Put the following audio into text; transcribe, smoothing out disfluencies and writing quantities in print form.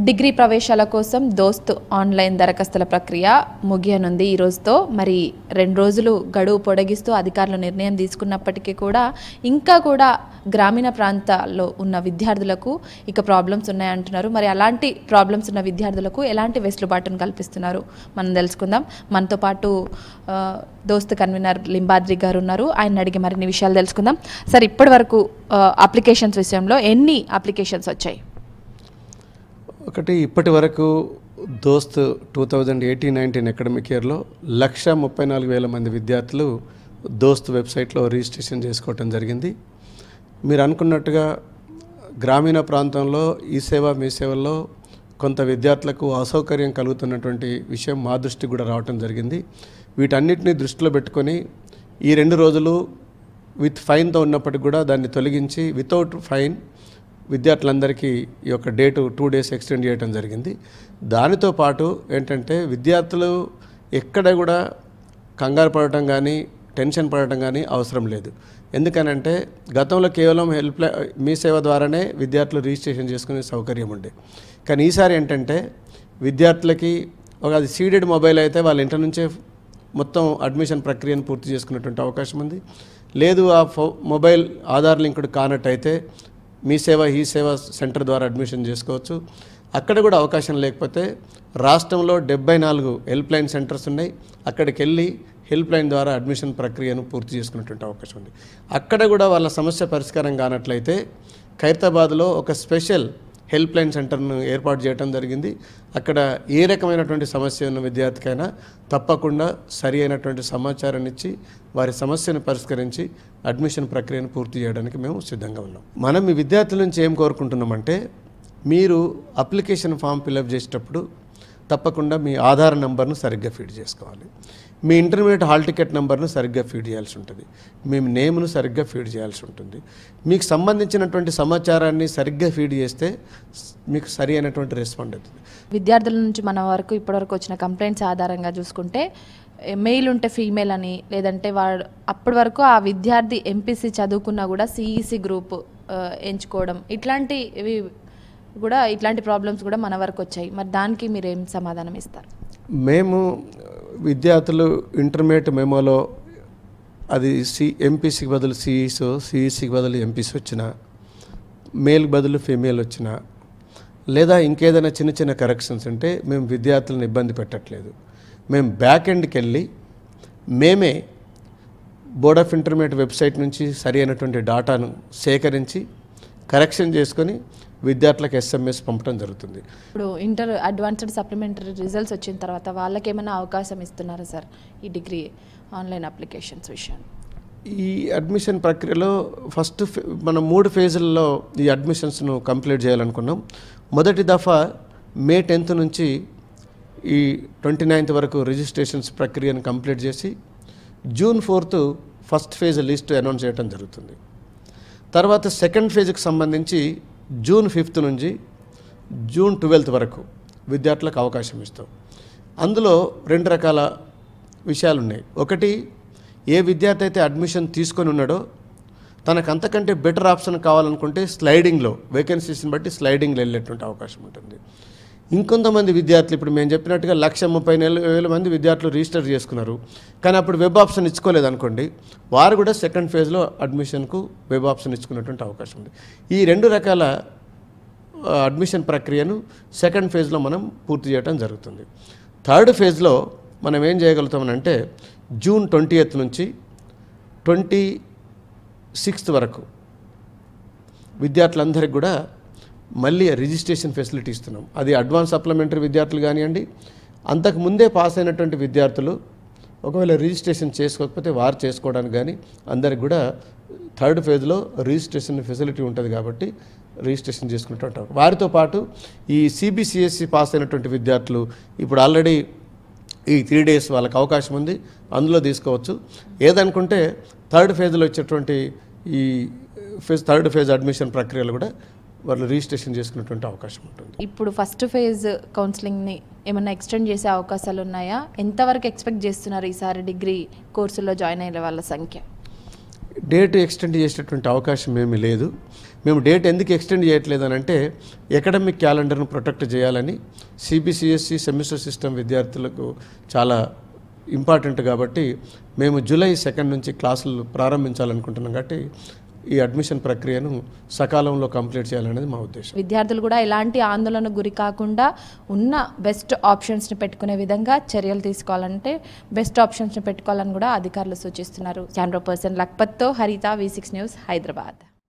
Degree ప్రవేశాల కోసం దోస్త్ online దరఖాస్తుల ప్రక్రియ ముగియనుంది ఈ రోజుతో. మరి 2 రోజులు గడువు పొడిగిస్తూ అధికారులు నిర్ణయం తీసుకున్నప్పటికీ కూడా ఇంకా కూడా గ్రామీణ ప్రాంతాల్లో ఉన్న విద్యార్థులకు ఇక ప్రాబ్లమ్స్ ఉన్నాయంటున్నారు. మరి అలాంటి ప్రాబ్లమ్స్ ఉన్న విద్యార్థులకు ఎలాంటి వెసులుబాటును కల్పిస్తున్నారు మనం తెలుసుకుందాం. మనతో పాటు దోస్త్ కన్వీనర్ లింబాద్రి గారు ఉన్నారు. ఆయన అడిగి మరిన్ని విషయాలు తెలుసుకుందాం. సార్, ఇప్పటి వరకు అప్లికేషన్స్ విషయంలో ఎన్ని అప్లికేషన్స్ వచ్చాయి? ఒకటి, ఇప్పటి వరకు దోస్త్ 2018-19 అకాడమిక్ ఇయర్లో 1,34,000 మంది విద్యార్థులు దోస్త్ వెబ్సైట్లో రిజిస్ట్రేషన్ చేసుకోవటం జరిగింది. మీరు అనుకున్నట్టుగా గ్రామీణ ప్రాంతంలో ఈ సేవ మీ సేవల్లో కొంత విద్యార్థులకు అసౌకర్యం కలుగుతున్నటువంటి విషయం మా దృష్టికి కూడా రావటం జరిగింది. వీటన్నిటిని దృష్టిలో పెట్టుకొని ఈ 2 రోజులు విత్ ఫైన్తో ఉన్నప్పటికి కూడా దాన్ని తొలగించి వితౌట్ ఫైన్ విద్యార్థులందరికీ ఈ యొక్క డేటు 2 days ఎక్స్టెండ్ చేయడం జరిగింది. దానితో పాటు ఏంటంటే విద్యార్థులు ఎక్కడ కూడా కంగారు పడటం కానీ టెన్షన్ పడటం కానీ అవసరం లేదు. ఎందుకనంటే గతంలో కేవలం మీ సేవ ద్వారానే విద్యార్థులు రిజిస్ట్రేషన్ చేసుకునే సౌకర్యం ఉండే. కానీ ఈసారి ఏంటంటే విద్యార్థులకి అది సీడెడ్ మొబైల్ అయితే వాళ్ళ ఇంటి నుంచే మొత్తం అడ్మిషన్ ప్రక్రియను పూర్తి చేసుకునేటువంటి అవకాశం ఉంది. లేదు ఆ మొబైల్ ఆధార్ లింక్డ్ కానట్టయితే మీ సేవ ఈ సేవ సెంటర్ ద్వారా అడ్మిషన్ చేసుకోవచ్చు. అక్కడ కూడా అవకాశం లేకపోతే రాష్ట్రంలో 74 హెల్ప్ లైన్ సెంటర్స్ ఉన్నాయి. అక్కడికి వెళ్ళి హెల్ప్ లైన్ ద్వారా అడ్మిషన్ ప్రక్రియను పూర్తి చేసుకునేటువంటి అవకాశం ఉంది. అక్కడ కూడా వాళ్ళ సమస్య పరిష్కారం కానట్లయితే ఖైరతాబాద్లో ఒక స్పెషల్ హెల్ప్ లైన్ సెంటర్ను ఏర్పాటు చేయడం జరిగింది. అక్కడ ఏ రకమైనటువంటి సమస్య ఉన్న విద్యార్థికైనా తప్పకుండా సరి అయినటువంటి సమాచారాన్ని ఇచ్చి వారి సమస్యను పరిష్కరించి అడ్మిషన్ ప్రక్రియను పూర్తి చేయడానికి మేము సిద్ధంగా ఉన్నాం. మనం ఈ విద్యార్థుల నుంచి ఏం కోరుకుంటున్నామంటే, మీరు అప్లికేషన్ ఫామ్ ఫిలప్ చేసేటప్పుడు తప్పకుండా మీ ఆధార్ నంబర్ను సరిగ్గా ఫీడ్ చేసుకోవాలి. మీ ఇంటర్మీడియట్ హాల్ టికెట్ నెంబర్ను సరిగ్గా ఫీడ్ చేయాల్సి ఉంటుంది. మీ నేమ్ను సరిగ్గా ఫీడ్ చేయాల్సి ఉంటుంది. మీకు సంబంధించినటువంటి సమాచారాన్ని సరిగ్గా ఫీడ్ చేస్తే మీకు సరి అయినటువంటి రెస్పాండ్ అవుతుంది. విద్యార్థుల నుంచి మన వరకు ఇప్పటివరకు వచ్చిన కంప్లైంట్స్ ఆధారంగా చూసుకుంటే మెయిల్ ఉంటే ఫీమేల్ అని, లేదంటే వాడు అప్పటి వరకు ఆ విద్యార్థి ఎంపీసీ చదువుకున్నా కూడా సిఈసి గ్రూప్ ఎంచుకోవడం, ఇట్లాంటివి కూడా ఇట్లాంటి ప్రాబ్లమ్స్ కూడా మన వరకు వచ్చాయి. మరి దానికి మీరు ఏం సమాధానం ఇస్తారు? మేము విద్యార్థులు ఇంటర్మీడియట్ మెమోలో అది ఎంపీసీకి బదులు సిఈసో, సిఈసికి బదులు ఎంపీసీ వచ్చినా, మేల్కి బదులు ఫీమేల్ వచ్చినా, లేదా ఇంకేదైనా చిన్న చిన్న కరెక్షన్స్ ఉంటే మేము విద్యార్థులను ఇబ్బంది పెట్టట్లేదు. మేము బ్యాక్ ఎండ్కి వెళ్ళి మేమే బోర్డ్ ఆఫ్ ఇంటర్మీడియట్ వెబ్సైట్ నుంచి సరి అయినటువంటి డాటాను సేకరించి కరెక్షన్ చేసుకొని విద్యార్థులకు ఎస్ఎంఎస్ పంపడం జరుగుతుంది. ఇప్పుడు ఇంటర్ అడ్వాన్స్డ్ సప్లిమెంటరీ రిజల్ట్స్ వచ్చిన తర్వాత వాళ్ళకి ఏమైనా అవకాశం ఇస్తున్నారా సార్ ఈ డిగ్రీ ఆన్లైన్ అప్లికేషన్స్ విషయం? ఈ అడ్మిషన్ ప్రక్రియలో ఫస్ట్ మనం 3 ఫేజుల్లో ఈ అడ్మిషన్స్ను కంప్లీట్ చేయాలనుకున్నాం. మొదటి దఫా మే 10th నుంచి ఈ 29th వరకు రిజిస్ట్రేషన్స్ ప్రక్రియను కంప్లీట్ చేసి June 4th first phase list announce చేయడం జరుగుతుంది. తర్వాత సెకండ్ ఫేజ్కి సంబంధించి జూన్ 5th నుంచి జూన్ 12th వరకు విద్యార్థులకు అవకాశం ఇస్తాం. అందులో 2 రకాల విషయాలు ఉన్నాయి. ఒకటి, ఏ విద్యార్థి అయితే అడ్మిషన్ తీసుకొని ఉన్నాడో తనకు అంతకంటే బెటర్ ఆప్షన్ కావాలనుకుంటే స్లైడింగ్లో వేకెన్సీస్ని బట్టి స్లైడింగ్లో వెళ్ళేటువంటి అవకాశం ఉంటుంది. ఇంకొంతమంది విద్యార్థులు ఇప్పుడు మేము చెప్పినట్టుగా 1,30,000 మంది విద్యార్థులు రిజిస్టర్ చేసుకున్నారు, కానీ అప్పుడు వెబ్ ఆప్షన్ ఇచ్చుకోలేదు అనుకోండి, వారు కూడా సెకండ్ ఫేజ్లో అడ్మిషన్కు వెబ్ ఆప్షన్ ఇచ్చుకునేటువంటి అవకాశం ఉంది. ఈ 2 రకాల అడ్మిషన్ ప్రక్రియను సెకండ్ ఫేజ్లో మనం పూర్తి చేయడం జరుగుతుంది. థర్డ్ ఫేజ్లో మనం ఏం చేయగలుగుతామనంటే జూన్ 20th నుంచి 26th వరకు విద్యార్థులందరికీ కూడా మళ్ళీ రిజిస్ట్రేషన్ ఫెసిలిటీ ఇస్తున్నాం. అది అడ్వాన్స్ సప్లిమెంటరీ విద్యార్థులు కానివ్వండి, అంతకుముందే పాస్ అయినటువంటి విద్యార్థులు ఒకవేళ రిజిస్ట్రేషన్ చేసుకోకపోతే వారు చేసుకోవడానికి కానీ అందరికి కూడా థర్డ్ ఫేజ్లో రిజిస్ట్రేషన్ ఫెసిలిటీ ఉంటుంది కాబట్టి రిజిస్ట్రేషన్ చేసుకుంటుంటారు. వారితో పాటు ఈ సిబిసిఎస్సి పాస్ అయినటువంటి విద్యార్థులు ఇప్పుడు ఆల్రెడీ ఈ 3 days వాళ్ళకి అవకాశం ఉంది, అందులో తీసుకోవచ్చు. ఏదనుకుంటే థర్డ్ ఫేజ్లో వచ్చేటువంటి ఈ థర్డ్ ఫేజ్ అడ్మిషన్ ప్రక్రియలు కూడా వాళ్ళు రిజిస్ట్రేషన్ చేసుకునేటువంటి అవకాశం ఉంటుంది. ఇప్పుడు ఫస్ట్ ఫేజ్ కౌన్సిలింగ్ని ఏమైనా ఎక్స్టెండ్ చేసే అవకాశాలు ఉన్నాయా? ఎంతవరకు ఎక్స్పెక్ట్ చేస్తున్నారు ఈసారి డిగ్రీ కోర్సులో జాయిన్ అయ్యే వాళ్ళ సంఖ్య? డేట్ ఎక్స్టెండ్ చేసేటువంటి అవకాశం ఏమీ లేదు. మేము డేట్ ఎందుకు ఎక్స్టెండ్ చేయట్లేదు అని అంటే అకాడమిక్ క్యాలెండర్ను ప్రొటెక్ట్ చేయాలని సిబిసిఎస్సి సెమిస్టర్ సిస్టమ్ విద్యార్థులకు చాలా ఇంపార్టెంట్ కాబట్టి మేము జూలై 2 నుంచి క్లాసులు ప్రారంభించాలనుకుంటున్నాం కాబట్టి ఈ అడ్మిషన్ ప్రక్రియను సకాలంలో కంప్లీట్ చేయాలనేది మా ఉద్దేశం. విద్యార్థులు కూడా ఎలాంటి ఆందోళనకు గురి కాకుండా ఉన్న బెస్ట్ ఆప్షన్స్ని పెట్టుకునే విధంగా చర్యలు తీసుకోవాలంటే బెస్ట్ ఆప్షన్స్ని పెట్టుకోవాలని కూడా అధికారులు సూచిస్తున్నారు. కెమెరా పర్సన్ లక్పత్తో హరిత, V6 న్యూస్, హైదరాబాద్.